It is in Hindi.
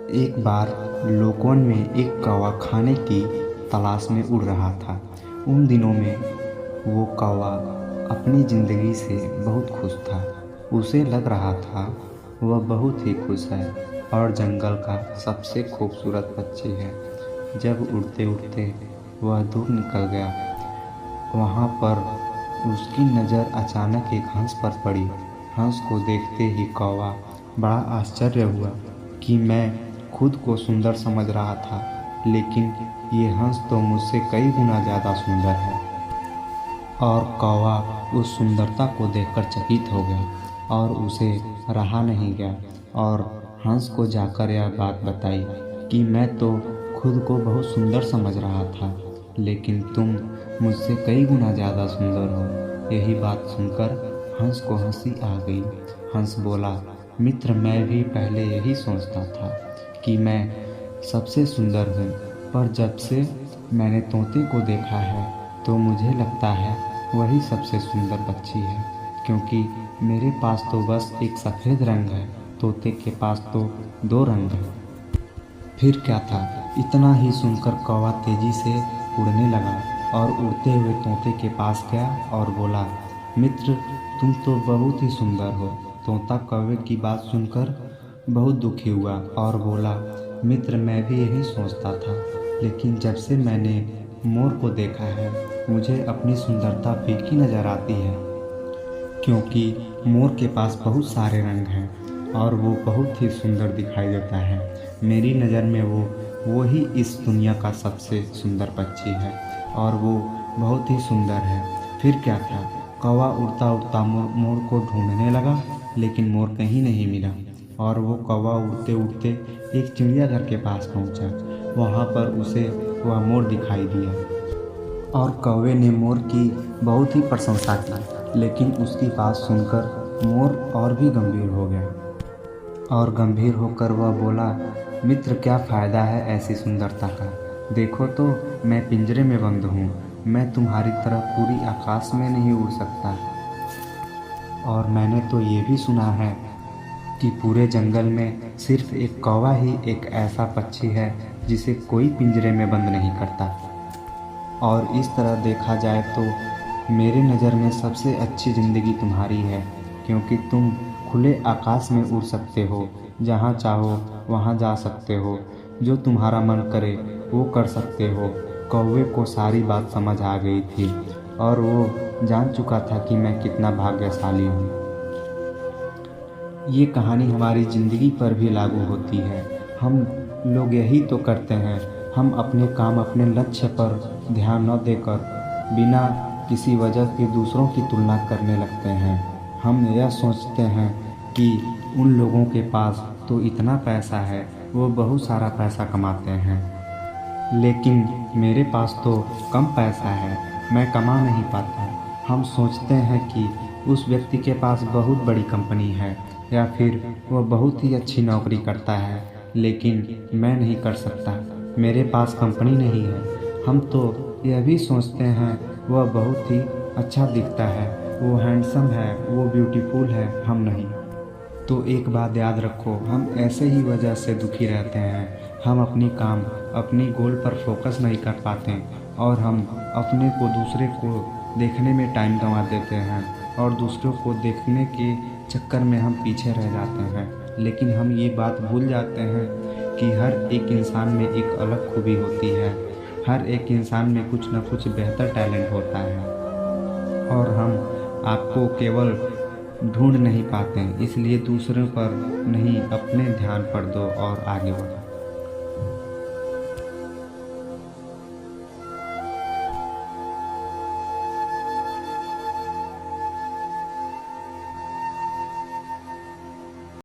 एक बार लोकोन में एक कौवा खाने की तलाश में उड़ रहा था। उन दिनों में वो कौवा अपनी ज़िंदगी से बहुत खुश था। उसे लग रहा था वह बहुत ही खुश है और जंगल का सबसे खूबसूरत पक्षी है। जब उड़ते उड़ते वह दूर निकल गया, वहाँ पर उसकी नज़र अचानक एक हंस पर पड़ी। हंस को देखते ही कौवा बड़ा आश्चर्य हुआ कि मैं खुद को सुंदर समझ रहा था, लेकिन ये हंस तो मुझसे कई गुना ज़्यादा सुंदर है। और कौवा उस सुंदरता को देखकर चकित हो गया और उसे रहा नहीं गया और हंस को जाकर यह बात बताई कि मैं तो खुद को बहुत सुंदर समझ रहा था, लेकिन तुम मुझसे कई गुना ज़्यादा सुंदर हो। यही बात सुनकर हंस को हंसी आ गई। हंस बोला, मित्र, मैं भी पहले यही सोचता था कि मैं सबसे सुंदर हूँ, पर जब से मैंने तोते को देखा है तो मुझे लगता है वही सबसे सुंदर पक्षी है, क्योंकि मेरे पास तो बस एक सफ़ेद रंग है, तोते के पास तो 2 रंग हैं। फिर क्या था, इतना ही सुनकर कौवा तेजी से उड़ने लगा और उड़ते हुए तोते के पास गया और बोला, मित्र, तुम तो बहुत ही सुंदर हो। तोता कौवे की बात सुनकर बहुत दुखी हुआ और बोला, मित्र, मैं भी यही सोचता था, लेकिन जब से मैंने मोर को देखा है मुझे अपनी सुंदरता फीकी नज़र आती है, क्योंकि मोर के पास बहुत सारे रंग हैं और वो बहुत ही सुंदर दिखाई देता है। मेरी नज़र में वो ही इस दुनिया का सबसे सुंदर पक्षी है और वो बहुत ही सुंदर है। फिर क्या था, कौवा उड़ता उड़ता मोर को ढूंढने लगा, लेकिन मोर कहीं नहीं मिला और वो कौवा उड़ते उड़ते एक चिड़ियाघर के पास पहुंचा। वहां पर उसे वह मोर दिखाई दिया और कौवे ने मोर की बहुत ही प्रशंसा की, लेकिन उसकी बात सुनकर मोर और भी गंभीर हो गया और गंभीर होकर वह बोला, मित्र, क्या फ़ायदा है ऐसी सुंदरता का? देखो तो मैं पिंजरे में बंद हूँ, मैं तुम्हारी तरह पूरी आकाश में नहीं उड़ सकता। और मैंने तो ये भी सुना है कि पूरे जंगल में सिर्फ एक कौवा ही एक ऐसा पक्षी है जिसे कोई पिंजरे में बंद नहीं करता। और इस तरह देखा जाए तो मेरे नज़र में सबसे अच्छी ज़िंदगी तुम्हारी है, क्योंकि तुम खुले आकाश में उड़ सकते हो, जहाँ चाहो वहाँ जा सकते हो, जो तुम्हारा मन करे वो कर सकते हो। कौवे को सारी बात समझ आ गई थी और वो जान चुका था कि मैं कितना भाग्यशाली हूँ। ये कहानी हमारी ज़िंदगी पर भी लागू होती है। हम लोग यही तो करते हैं, हम अपने काम, अपने लक्ष्य पर ध्यान न देकर बिना किसी वजह के दूसरों की तुलना करने लगते हैं। हम यह सोचते हैं कि उन लोगों के पास तो इतना पैसा है, वो बहुत सारा पैसा कमाते हैं, लेकिन मेरे पास तो कम पैसा है, मैं कमा नहीं पाता। हम सोचते हैं कि उस व्यक्ति के पास बहुत बड़ी कंपनी है या फिर वह बहुत ही अच्छी नौकरी करता है, लेकिन मैं नहीं कर सकता, मेरे पास कंपनी नहीं है। हम तो यह भी सोचते हैं वह बहुत ही अच्छा दिखता है, वो हैंडसम है, वो ब्यूटीफुल है, हम नहीं। तो एक बात याद रखो, हम ऐसे ही वजह से दुखी रहते हैं। हम अपनी काम, अपनी गोल पर फोकस नहीं कर पाते और हम अपने को दूसरे को देखने में टाइम गंवा देते हैं और दूसरों को देखने के चक्कर में हम पीछे रह जाते हैं। लेकिन हम ये बात भूल जाते हैं कि हर एक इंसान में एक अलग खूबी होती है, हर एक इंसान में कुछ न कुछ बेहतर टैलेंट होता है और हम आपको केवल ढूंढ नहीं पाते। इसलिए दूसरों पर नहीं, अपने ध्यान पर दो और आगे बढ़ो।